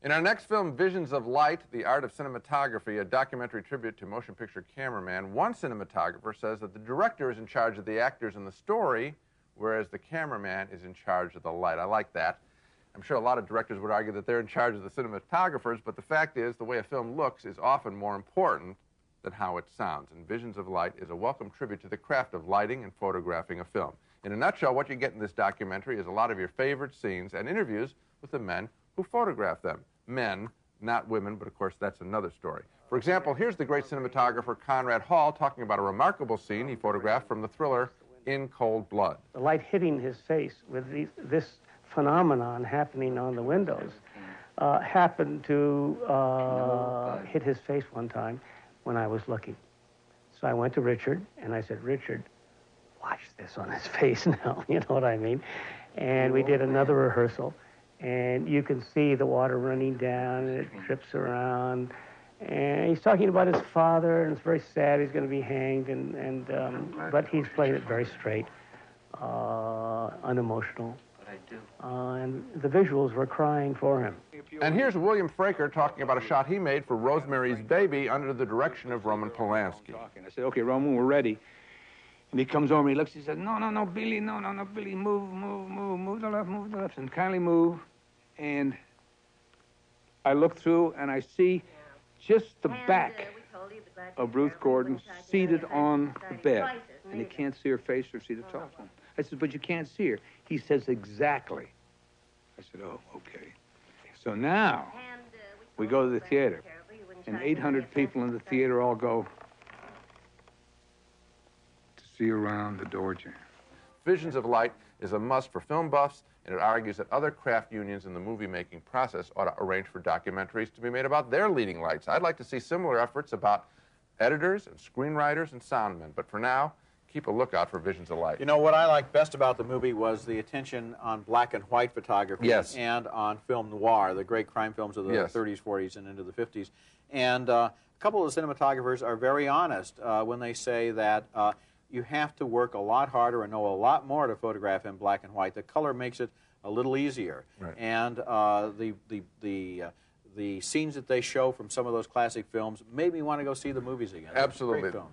In our next film, Visions of Light, The Art of Cinematography, a documentary tribute to motion picture cameraman, one cinematographer says that the director is in charge of the actors and the story, whereas the cameraman is in charge of the light. I like that. I'm sure a lot of directors would argue that they're in charge of the cinematographers, but the fact is the way a film looks is often more important than how it sounds. And Visions of Light is a welcome tribute to the craft of lighting and photographing a film. In a nutshell, what you get in this documentary is a lot of your favorite scenes and interviews with the men who photograph them. Men, not women, but of course that's another story. For example, here's the great cinematographer Conrad Hall talking about a remarkable scene he photographed from the thriller In Cold Blood. The light hitting his face with this phenomenon happening on the windows happened to hit his face one time when I was looking. So I went to Richard and I said, Richard, watch this on his face now, you know what I mean? And we did another rehearsal. And you can see the water running down, and it drips around. And he's talking about his father, and it's very sad. He's going to be hanged, but he's playing it very straight, unemotional. And the visuals were crying for him. And here's William Fraker talking about a shot he made for Rosemary's Baby under the direction of Roman Polanski. I said, okay, Roman, we're ready. And he comes over and he looks, he says, no, Billy, no, Billy, move to the left, and kindly move. And I look through and I see just the back of Ruth Gordon seated on the bed. And you can't see her face or see the telephone. I said, but you can't see her. He says, exactly. I said, oh, okay. So now we go to the theater, and 800 people in the theater all go to see around the door jam. Visions of Light is a must for film buffs, and it argues that other craft unions in the movie-making process ought to arrange for documentaries to be made about their leading lights. I'd like to see similar efforts about editors and screenwriters and soundmen, but for now, keep a lookout for Visions of Light. You know, what I liked best about the movie was the attention on black and white photography, yes, and on film noir, the great crime films of the yes, 30s, 40s, and into the 50s. And a couple of the cinematographers are very honest when they say that you have to work a lot harder and know a lot more to photograph in black and white. The color makes it a little easier. Right. And the scenes that they show from some of those classic films made me want to go see the movies again. Absolutely. Great film.